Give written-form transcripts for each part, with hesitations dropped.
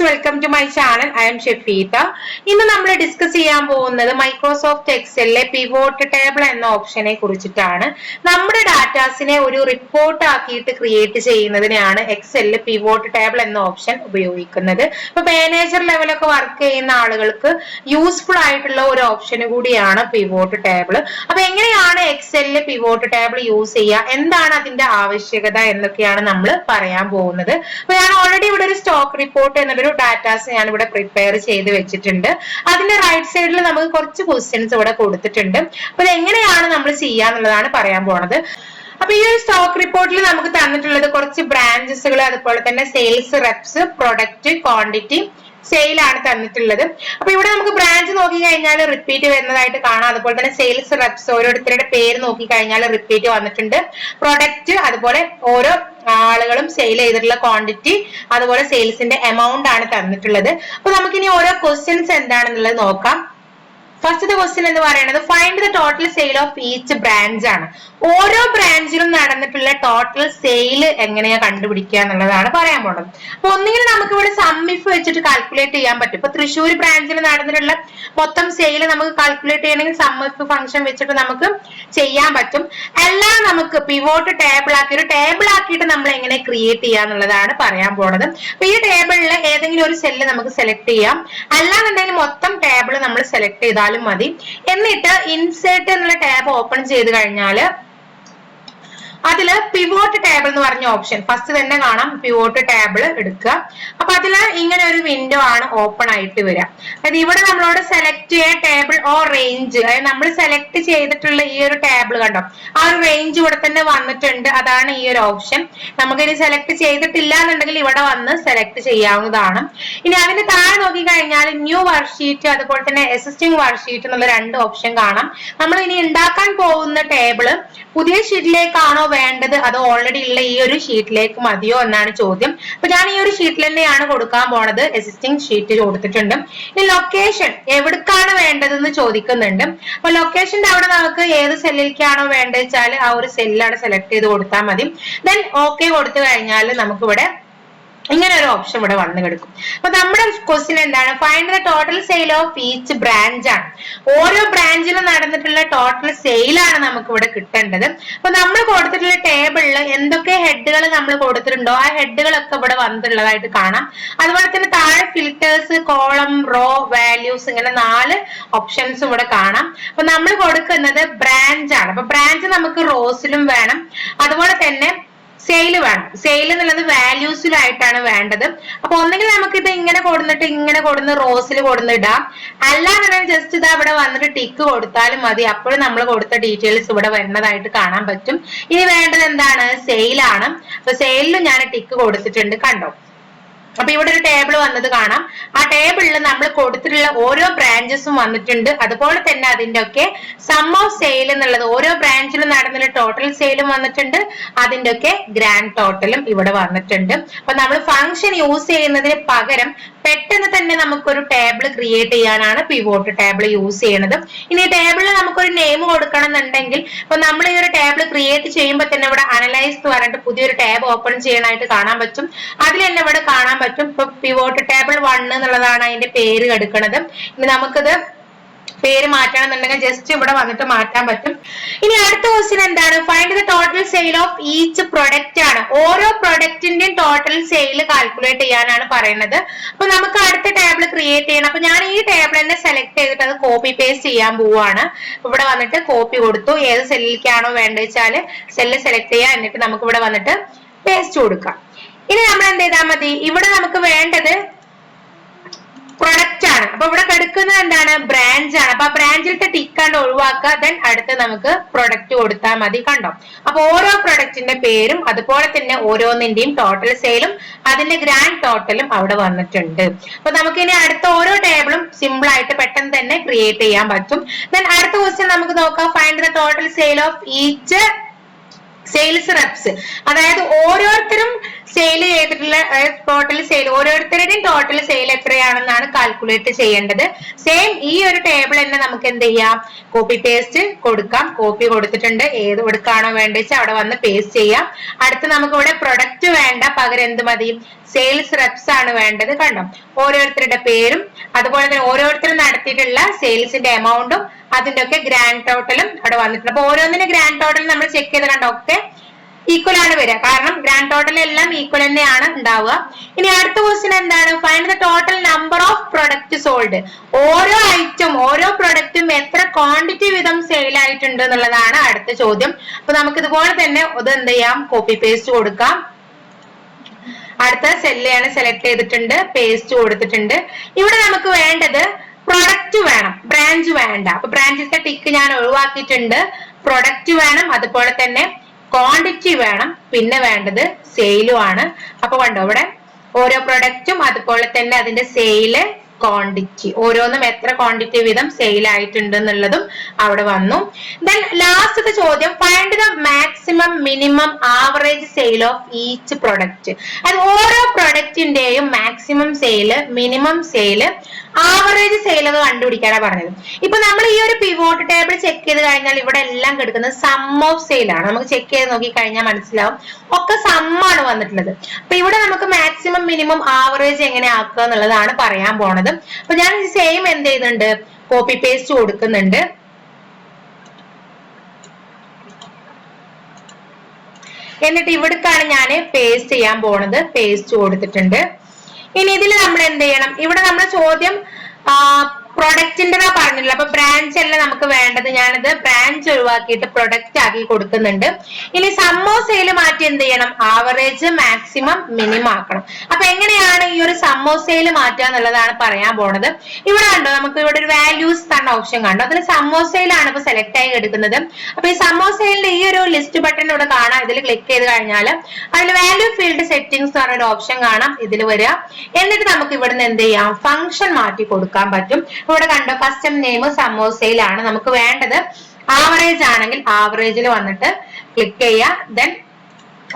Welcome to my channel. I'm Shefeetha. ഇന്ന് നമ്മൾ discuss ചെയ്യാൻ പോകുന്നത് മൈക്രോസോഫ്റ്റ് എക്സലിലെ പിവോട്ട് ടേബിൾ എന്ന ഓപ്ഷനെ കുറിച്ചിട്ടാണ്. നമ്മുടെ ഡാറ്റാസിനെ ഒരു റിപ്പോർട്ട് ആക്കിയിട്ട് ക്രിയേറ്റ് ചെയ്യുന്നതിനാണ് എക്സലിൽ പിവോട്ട് ടേബിൾ എന്ന ഓപ്ഷൻ ഉപയോഗിക്കുന്നത്. ഇപ്പൊ മാനേജർ ലെവലൊക്കെ വർക്ക് ചെയ്യുന്ന ആളുകൾക്ക് യൂസ്ഫുൾ ആയിട്ടുള്ള ഒരു ഓപ്ഷൻ കൂടിയാണ് പിവോട്ട് ടേബിൾ. അപ്പൊ എങ്ങനെയാണ് എക്സലിൽ പിവോട്ട് ടേബിൾ യൂസ് ചെയ്യുക, എന്താണ് അതിന്റെ ആവശ്യകത എന്നൊക്കെയാണ് നമ്മൾ പറയാൻ പോകുന്നത്. അപ്പൊ ഞാൻ ഓൾറെഡി ഇവിടെ ഒരു സ്റ്റോക്ക് റിപ്പോർട്ട് എന്നൊരു ഡാറ്റാസ് ഞാൻ ഇവിടെ പ്രിപ്പയർ ചെയ്ത് വെച്ചിട്ടുണ്ട്. അതിന്റെ റൈറ്റ് സൈഡിൽ നമുക്ക് കുറച്ച് ക്വസ്റ്റ്യൻസ് ഇവിടെ കൊടുത്തിട്ടുണ്ട്. അപ്പൊ ഇത് എങ്ങനെയാണ് നമ്മൾ ചെയ്യാന്നുള്ളതാണ് പറയാൻ പോണത്. അപ്പൊ ഈ ഒരു സ്റ്റോക്ക് റിപ്പോർട്ടിൽ നമുക്ക് തന്നിട്ടുള്ളത് കുറച്ച് ബ്രാഞ്ചസുകൾ, അതുപോലെ തന്നെ സെയിൽസ് റെപ്സ്, പ്രൊഡക്റ്റ്, ക്വാണ്ടിറ്റി, സെയിലാണ് തന്നിട്ടുള്ളത്. അപ്പൊ ഇവിടെ നമുക്ക് ബ്രാഞ്ച് നോക്കി കഴിഞ്ഞാൽ റിപ്പീറ്റ് വരുന്നതായിട്ട് കാണാം. അതുപോലെ തന്നെ സെയിൽസ് റെപ്സ് ഓരോരുത്തരുടെ പേര് നോക്കി കഴിഞ്ഞാൽ റിപ്പീറ്റ് വന്നിട്ടുണ്ട്. പ്രൊഡക്റ്റ് അതുപോലെ ഓരോ ആളുകളും സെയിൽ ചെയ്തിട്ടുള്ള ക്വാണ്ടിറ്റി, അതുപോലെ സെയിൽസിന്റെ എമൗണ്ട് ആണ് തന്നിട്ടുള്ളത്. അപ്പൊ നമുക്കിനി ഓരോ ക്വസ്റ്റ്യൻസ് എന്താണെന്നുള്ളത് നോക്കാം. ഫസ്റ്റ് ക്വസ്റ്റ്യൻ എന്ന് പറയുന്നത് find the total sale of each branch ആണ്. ഓരോ ബ്രാഞ്ചിലും നടന്നിട്ടുള്ള ടോട്ടൽ സെയിൽ എങ്ങനെയാ കണ്ടുപിടിക്കുക എന്നുള്ളതാണ് പറയാൻ പോകുന്നത്. അപ്പൊ ഒന്നുകിൽ നമുക്ക് ഇവിടെ സമ്മിഫ് വെച്ചിട്ട് കാൽക്കുലേറ്റ് ചെയ്യാൻ പറ്റും. ഇപ്പൊ തൃശ്ശൂർ ബ്രാഞ്ചിൽ നടന്നിട്ടുള്ള മൊത്തം സെയിൽ നമുക്ക് കാൽക്കുലേറ്റ് ചെയ്യണമെങ്കിൽ സമ്മിഫ് ഫംഗ്ഷൻ വെച്ചിട്ട് നമുക്ക് ചെയ്യാൻ പറ്റും. എല്ലാം നമുക്ക് പിവോട്ട് ടേബിൾ ആക്കി ഒരു ടേബിൾ ആക്കിയിട്ട് നമ്മൾ എങ്ങനെ ക്രിയേറ്റ് ചെയ്യുക എന്നുള്ളതാണ് പറയാൻ പോകുന്നത്. അപ്പൊ ഈ ടേബിളിൽ ഏതെങ്കിലും ഒരു സെല്ല് നമുക്ക് സെലക്ട് ചെയ്യാം. അല്ലാന്നുണ്ടെങ്കിൽ മൊത്തം ടേബിൾ നമ്മൾ സെലക്ട് ചെയ്താൽ മതി. എന്നിട്ട് ഇൻസേർട്ട് എന്നുള്ള ടാബ് ഓപ്പൺ ചെയ്ത് കഴിഞ്ഞാൽ അതില് പിവോട്ട് ടേബിൾ എന്ന് പറഞ്ഞ ഓപ്ഷൻ ഫസ്റ്റ് തന്നെ കാണാം. പിവോട്ട് ടേബിൾ എടുക്കുക. അപ്പൊ അതില് ഇങ്ങനെ ഒരു വിൻഡോ ആണ് ഓപ്പൺ ആയിട്ട് വരിക. അതായത് ഇവിടെ നമ്മളോട് സെലക്ട് ചെയ്യാൻ ടേബിൾ ഓർ റേഞ്ച്, അതായത് നമ്മൾ സെലക്ട് ചെയ്തിട്ടുള്ള ഈ ഒരു ടേബിൾ കണ്ടോ, ആ ഒരു റേഞ്ച് ഇവിടെ തന്നെ വന്നിട്ടുണ്ട്. അതാണ് ഈ ഒരു ഓപ്ഷൻ. നമുക്ക് ഇനി സെലക്ട് ചെയ്തിട്ടില്ല എന്നുണ്ടെങ്കിൽ ഇവിടെ വന്ന് സെലക്ട് ചെയ്യാവുന്നതാണ്. ഇനി അതിന് താഴെ നോക്കി കഴിഞ്ഞാൽ ന്യൂ വർക്ക്ഷീറ്റ് അതുപോലെ തന്നെ എക്സിസ്റ്റിംഗ് വർക്ക്ഷീറ്റ് എന്നുള്ള രണ്ട് ഓപ്ഷൻ കാണാം. നമ്മൾ ഇനി ഉണ്ടാക്കാൻ പോകുന്ന ടേബിള് പുതിയ ഷീറ്റിലേക്കാണോ വേണ്ടത് അതോ ഓൾറെഡി ഉള്ള ഈ ഒരു ഷീറ്റിലേക്ക് മതിയോ എന്നാണ് ചോദ്യം. അപ്പൊ ഞാൻ ഈ ഒരു ഷീറ്റിൽ തന്നെയാണ് കൊടുക്കാൻ പോണത്. എക്സിസ്റ്റിംഗ് ഷീറ്റ് കൊടുത്തിട്ടുണ്ട്. ഇനി ലൊക്കേഷൻ എവിടേക്കാണ് വേണ്ടതെന്ന് ചോദിക്കുന്നുണ്ട്. അപ്പൊ ലൊക്കേഷന്റെ അവിടെ നമുക്ക് ഏത് സെല്ലിലേക്കാണോ വേണ്ടത് വെച്ചാൽ ആ ഒരു സെല്ലാണ് സെലക്ട് ചെയ്ത് കൊടുത്താൽ മതി. ദെൻ ഓക്കെ കൊടുത്തു കഴിഞ്ഞാൽ നമുക്കിവിടെ ഇങ്ങനെ ഒരു ഓപ്ഷൻ ഇവിടെ വന്നു കിടക്കും. അപ്പൊ നമ്മുടെ ക്വസ്റ്റ്യൻ എന്താണ്? Find the total sale of each branch ആണ്. ഓരോ ബ്രാഞ്ചിലും നടന്നിട്ടുള്ള ടോട്ടൽ സെയിലാണ് നമുക്ക് ഇവിടെ കിട്ടേണ്ടത്. അപ്പൊ നമ്മൾ കൊടുത്തിട്ടുള്ള ടേബിളിൽ എന്തൊക്കെ ഹെഡുകൾ നമ്മൾ കൊടുത്തിട്ടുണ്ടോ ആ ഹെഡുകളൊക്കെ ഇവിടെ വന്നിട്ടുള്ളതായിട്ട് കാണാം. അതുപോലെ തന്നെ താഴെ ഫിൽറ്റേഴ്സ്, കോളം, റോ, വാല്യൂസ്, ഇങ്ങനെ 4 ഓപ്ഷൻസ് ഇവിടെ കാണാം. അപ്പൊ നമ്മൾ കൊടുക്കുന്നത് ബ്രാഞ്ച് ആണ്. അപ്പൊ ബ്രാഞ്ച് നമുക്ക് റോസിലും വേണം, അതുപോലെ തന്നെ സെയിൽ വേണം. സെയിൽ എന്നുള്ളത് വാല്യൂസിലായിട്ടാണ് വേണ്ടത്. അപ്പൊ ഒന്നെങ്കിൽ നമുക്ക് ഇത് ഇങ്ങനെ കൊടുത്തിട്ട് ഇങ്ങനെ കൊടുന്ന് റോസിൽ കൊടുന്നിടാം, അല്ലാന്നുണ്ടെങ്കിൽ ജസ്റ്റ് ഇത് അവിടെ വന്നിട്ട് ടിക്ക് കൊടുത്താലും മതി. അപ്പോഴും നമ്മൾ കൊടുത്ത ഡീറ്റെയിൽസ് ഇവിടെ വരുന്നതായിട്ട് കാണാൻ പറ്റും. ഇനി വേണ്ടത് എന്താണ്? സെയിലാണ്. അപ്പൊ സെയിലിൽ ഞാൻ ടിക്ക് കൊടുത്തിട്ടുണ്ട്, കണ്ടോ. അപ്പൊ ഇവിടെ ഒരു ടേബിൾ വന്നത് കാണാം. ആ ടേബിളിൽ നമ്മൾ കൊടുത്തിട്ടുള്ള ഓരോ ബ്രാഞ്ചസും വന്നിട്ടുണ്ട്. അതുപോലെ തന്നെ അതിന്റെ ഒക്കെ സം ഓഫ് സെയിൽ എന്നുള്ളത് ഓരോ ബ്രാഞ്ചിലും നടന്നുള്ള ടോട്ടൽ സെയിലും വന്നിട്ടുണ്ട്. അതിന്റെ ഒക്കെ ഗ്രാൻഡ് ടോട്ടലും ഇവിടെ വന്നിട്ടുണ്ട്. അപ്പൊ നമ്മൾ ഫംഗ്ഷൻ യൂസ് ചെയ്യുന്നതിന് പകരം പെട്ടെന്ന് തന്നെ നമുക്കൊരു ടേബിൾ ക്രിയേറ്റ് ചെയ്യാനാണ് പിവോട്ട് ടേബിൾ യൂസ് ചെയ്യുന്നത്. ഇനി ടേബിളിൽ നമുക്കൊരു നെയിം കൊടുക്കണം എന്നുണ്ടെങ്കിൽ ഇപ്പൊ നമ്മൾ ഈ ഒരു ടേബിൾ ക്രിയേറ്റ് ചെയ്യുമ്പോൾ തന്നെ ഇവിടെ അനലൈസ് എന്ന് പറഞ്ഞിട്ട് പുതിയൊരു ടാബ് ഓപ്പൺ ചെയ്യാനായിട്ട് കാണാൻ പറ്റും. അതിൽ തന്നെ ഇവിടെ കാണാൻ പറ്റും ഇപ്പൊ പിവോട്ട് ടേബിൾ 1 എന്നുള്ളതാണ് അതിന്റെ പേര് എടുക്കുന്നത്. ഇനി നമുക്കിത് പേര് മാറ്റണം എന്നുണ്ടെങ്കിൽ ജസ്റ്റ് ഇവിടെ വന്നിട്ട് മാറ്റാൻ പറ്റും. ഇനി അടുത്ത ക്വസ്റ്റ്യൻ എന്താണ്? Find the total sale of each product ആണ്. ഓരോ പ്രൊഡക്റ്റിന്റെയും ടോട്ടൽ സെയിൽ കാൽക്കുലേറ്റ് ചെയ്യാനാണ് പറയുന്നത്. അപ്പൊ നമുക്ക് അടുത്ത ടേബിൾ ക്രിയേറ്റ് ചെയ്യണം. അപ്പൊ ഞാൻ ഈ ടേബിൾ തന്നെ സെലക്ട് ചെയ്തിട്ട് അത് കോപ്പി പേസ്റ്റ് ചെയ്യാൻ പോവാണ്. ഇവിടെ വന്നിട്ട് കോപ്പി കൊടുത്തു. ഏത് സെല്ലിലേക്കാണോ വേണ്ടത് വെച്ചാല് സെല്ല് സെലക്ട് ചെയ്യാം. എന്നിട്ട് നമുക്ക് ഇവിടെ വന്നിട്ട് പേസ്റ്റ് കൊടുക്കാം. ഇനി നമ്മൾ എന്ത് ചെയ്താൽ മതി? ഇവിടെ നമുക്ക് വേണ്ടത് പ്രൊഡക്റ്റ് ആണ്. അപ്പൊ ഇവിടെ കിടക്കുന്നത് എന്താണ്? ബ്രാഞ്ച് ആണ്. അപ്പൊ ആ ബ്രാഞ്ചിലത്തെ ടിക്കാണ്ട് ഒഴിവാക്കുക. ദെൻ അടുത്ത് നമുക്ക് പ്രൊഡക്റ്റ് കൊടുത്താൽ മതി, കണ്ടോ. അപ്പൊ ഓരോ പ്രൊഡക്റ്റിന്റെ പേരും അതുപോലെ തന്നെ ഓരോന്നിന്റെയും ടോട്ടൽ സെയിലും അതിന്റെ ഗ്രാൻഡ് ടോട്ടലും അവിടെ വന്നിട്ടുണ്ട്. അപ്പൊ നമുക്ക് ഇനി അടുത്ത ഓരോ ടേബിളും സിമ്പിൾ ആയിട്ട് പെട്ടെന്ന് തന്നെ ക്രിയേറ്റ് ചെയ്യാൻ പറ്റും. ദെൻ അടുത്ത ക്വസ്റ്റ്യൻ നമുക്ക് നോക്കാം. Find the total sale of each sales reps, അതായത് ഓരോരുത്തരും സെയിൽ ചെയ്തിട്ടുള്ള ടോട്ടൽ സെയിൽ, ഓരോരുത്തരുടെയും ടോട്ടൽ സെയിൽ എത്രയാണെന്നാണ് കാൽക്കുലേറ്റ് ചെയ്യേണ്ടത്. സെയിം ഈ ഒരു ടേബിൾ തന്നെ നമുക്ക് എന്ത് ചെയ്യാം, കോപ്പി പേസ്റ്റ് കൊടുക്കാം. കോപ്പി കൊടുത്തിട്ടുണ്ട്, ഏത് കൊടുക്കാണോ വേണ്ടത് അവിടെ വന്ന് പേസ്റ്റ് ചെയ്യാം. അടുത്ത് നമുക്ക് ഇവിടെ പ്രൊഡക്റ്റ് വേണ്ട, പകരം എന്ത് മതി, സെയിൽസ് റെപ്സ് ആണ് വേണ്ടത്. കണ്ടോ, ഓരോരുത്തരുടെ പേരും അതുപോലെ തന്നെ ഓരോരുത്തരും നടത്തിയിട്ടുള്ള സെയിൽസിന്റെ എമൗണ്ടും അതിന്റെ ഒക്കെ ഗ്രാൻഡ് ടോട്ടലും അവിടെ വന്നിട്ടുണ്ട്. അപ്പൊ ഓരോന്നിന്റെ ഗ്രാൻഡ് ടോട്ടൽ നമ്മൾ ചെക്ക് ചെയ്ത് കണ്ടോ ഒക്കെ ഈക്വൽ ആണ് വരിക, കാരണം ഗ്രാൻഡ് ടോട്ടൽ എല്ലാം ഈക്വൽ തന്നെയാണ് ഉണ്ടാവുക. ഇനി അടുത്ത ക്വസ്റ്റ്യൻ എന്താണ്, find the total number of product sold. ഓരോ ഐറ്റം ഓരോ പ്രൊഡക്റ്റും എത്ര ക്വാണ്ടിറ്റി വീതം സെയിൽ ആയിട്ടുണ്ട് എന്നുള്ളതാണ് അടുത്ത ചോദ്യം. അപ്പൊ നമുക്ക് ഇതുപോലെ തന്നെ ഇത് എന്ത് ചെയ്യാം, കോപ്പി പേസ്റ്റ് കൊടുക്കാം. അടുത്ത സെല്ലാണ് സെലക്ട് ചെയ്തിട്ടുണ്ട്, പേസ്റ്റ് കൊടുത്തിട്ടുണ്ട്. ഇവിടെ നമുക്ക് വേണ്ടത് പ്രൊഡക്റ്റ് വേണം, ബ്രാഞ്ച് വേണ്ട. അപ്പൊ ബ്രാഞ്ചസിന്റെ ടിക്ക് ഞാൻ ഒഴിവാക്കിയിട്ടുണ്ട്. പ്രൊഡക്റ്റ് വേണം, അതുപോലെ തന്നെ ക്വാണ്ടിറ്റി വേണം, പിന്നെ വേണ്ടത് സെയിലും ആണ്. അപ്പൊ കണ്ടോ ഇവിടെ ഓരോ പ്രൊഡക്റ്റും അതുപോലെ തന്നെ അതിന്റെ സെയില്, ക്വാണ്ടിറ്റി, ഓരോന്നും എത്ര ക്വാണ്ടിറ്റി വീതം സെയിൽ ആയിട്ടുണ്ട് എന്നുള്ളതും അവിടെ വന്നു. ദെൻ ലാസ്റ്റത്തെ ചോദ്യം, find the maximum minimum average sale of each product. അത് ഓരോ പ്രൊഡക്റ്റിന്റെയും maximum sale, minimum sale, average sale ഒക്കെ കണ്ടുപിടിക്കാനാണ് പറഞ്ഞത്. ഇപ്പൊ നമ്മൾ ഈ ഒരു പിവോട്ട് ടേബിൾ ചെക്ക് ചെയ്ത് കഴിഞ്ഞാൽ ഇവിടെ എല്ലാം കിടക്കുന്നത് സം ഓഫ് സെയിൽ ആണ്. നമുക്ക് ചെക്ക് ചെയ്ത് നോക്കി കഴിഞ്ഞാൽ മനസ്സിലാവും ഒക്കെ സമ്മാണ് വന്നിട്ടുള്ളത്. അപ്പൊ ഇവിടെ നമുക്ക് മാക്സിമം മിനിമം ആവറേജ് എങ്ങനെ ആക്കുക എന്നുള്ളതാണ് പറയാൻ പോണത്. അപ്പൊ ഞാൻ സെയിം എന്ത് ചെയ്യുന്നുണ്ട്, കോപ്പി പേസ്റ്റ് കൊടുക്കുന്നുണ്ട്. എന്നിട്ട് ഇവിടേക്കാണ് ഞാൻ പേസ്റ്റ് ചെയ്യാൻ പോണത്. പേസ്റ്റ് കൊടുത്തിട്ടുണ്ട്. ഇനി ഇതിൽ നമ്മൾ എന്ത് ചെയ്യണം, ഇവിടെ നമ്മുടെ ചോദ്യം പ്രൊഡക്റ്റിന്റെ പറഞ്ഞില്ല. അപ്പൊ ബ്രാഞ്ച് അല്ല നമുക്ക് വേണ്ടത്, ഞാനിത് ബ്രാഞ്ച് ഒഴിവാക്കിയിട്ട് പ്രൊഡക്റ്റ് ആക്കി കൊടുക്കുന്നുണ്ട്. ഇനി സമ്മോ സെയിൽ മാറ്റി എന്ത് ചെയ്യണം, ആവറേജ് മാക്സിമം മിനിമം ആക്കണം. അപ്പൊ എങ്ങനെയാണ് ഈ ഒരു സമ്മോ സെയിൽ മാറ്റുക എന്നുള്ളതാണ് പറയാൻ പോണത്. ഇവിടെ കണ്ടോ, നമുക്ക് ഇവിടെ ഒരു വാല്യൂസ് തന്ന ഓപ്ഷൻ കണ്ടോ, അതിൽ സമ്മോ സെയിൽ ആണ് ഇപ്പൊ സെലക്ട് ആയി എടുക്കുന്നത്. അപ്പൊ ഈ സമ്മോ സെയിലിന്റെ ഈ ഒരു ലിസ്റ്റ് ബട്ടൺ ഇവിടെ കാണാം. ഇതിൽ ക്ലിക്ക് ചെയ്ത് കഴിഞ്ഞാൽ അതിൽ വാല്യൂ ഫീൽഡ് സെറ്റിംഗ്സ് എന്ന് പറഞ്ഞൊരു ഓപ്ഷൻ കാണാം, ഇതിൽ വരിക. എന്നിട്ട് നമുക്ക് ഇവിടുന്ന് എന്ത് ചെയ്യാം, ഫംഗ്ഷൻ മാറ്റി കൊടുക്കാൻ പറ്റും. ഇവിടെ കണ്ടോ, കസ്റ്റം നെയിം സമ്മോ സെയിൽ ആണ് നമുക്ക് വേണ്ടത്. ആവറേജ് ആണെങ്കിൽ ആവറേജിൽ വന്നിട്ട് ക്ലിക്ക് ചെയ്യുക. ദെൻ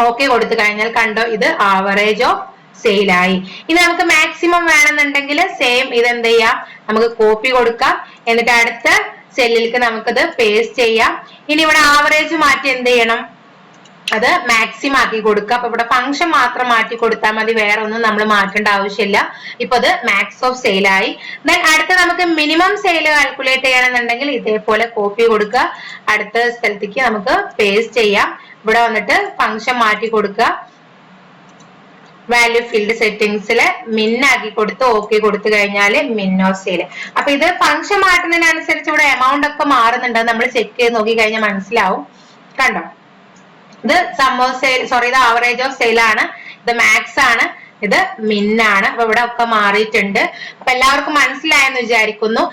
ഓക്കെ കൊടുത്തു കഴിഞ്ഞാൽ കണ്ടോ, ഇത് ആവറേജ് ഓഫ് സെയിൽ ആയി. ഇനി നമുക്ക് മാക്സിമം വേണമെന്നുണ്ടെങ്കിൽ സെയിം ഇത് എന്ത് ചെയ്യാം, നമുക്ക് കോപ്പി കൊടുക്കാം. എന്നിട്ട് അടുത്ത സെല്ലിലേക്ക് നമുക്കിത് പേസ്റ്റ് ചെയ്യാം. ഇനി ഇവിടെ ആവറേജ് മാറ്റി എന്ത് ചെയ്യണം, അത് മാക്സിമം ആക്കി കൊടുക്കുക. അപ്പൊ ഇവിടെ ഫംഗ്ഷൻ മാത്രം മാറ്റി കൊടുത്താൽ മതി, വേറെ ഒന്നും നമ്മൾ മാറ്റേണ്ട ആവശ്യമില്ല. ഇപ്പൊ അത് മാക്സ് ഓഫ് സെയിൽ ആയി. ദെൻ അടുത്ത നമുക്ക് മിനിമം സെയിൽ കാൽക്കുലേറ്റ് ചെയ്യണമെന്നുണ്ടെങ്കിൽ ഇതേപോലെ കോപ്പി കൊടുക്കുക. അടുത്ത സ്ഥലത്തേക്ക് നമുക്ക് പേസ്റ്റ് ചെയ്യാം. ഇവിടെ വന്നിട്ട് ഫംഗ്ഷൻ മാറ്റി കൊടുക്കുക. വാല്യൂ ഫീൽഡ് സെറ്റിംഗ്സില് മിന്നാക്കി കൊടുത്ത് ഓക്കെ കൊടുത്തു കഴിഞ്ഞാൽ മിന്നോ സെയിൽ. അപ്പൊ ഇത് ഫംഗ്ഷൻ മാറ്റുന്നതിനനുസരിച്ച് ഇവിടെ എമൗണ്ട് ഒക്കെ മാറുന്നുണ്ട്. നമ്മൾ ചെക്ക് ചെയ്ത് നോക്കി കഴിഞ്ഞാൽ മനസ്സിലാവും. കണ്ടോ, ഇത് സമ്മോ സെയിൽ, സോറി ഇത് ആവറേജ് ഓഫ് സെയിൽ ആണ്, ഇത് മാക്സ് ആണ്, ഇത് മിൻ ആണ്. അപ്പൊ ഇവിടെ ഒക്കെ മാറിയിട്ടുണ്ട്. അപ്പൊ എല്ലാവർക്കും മനസ്സിലായെന്ന് വിചാരിക്കുന്നു.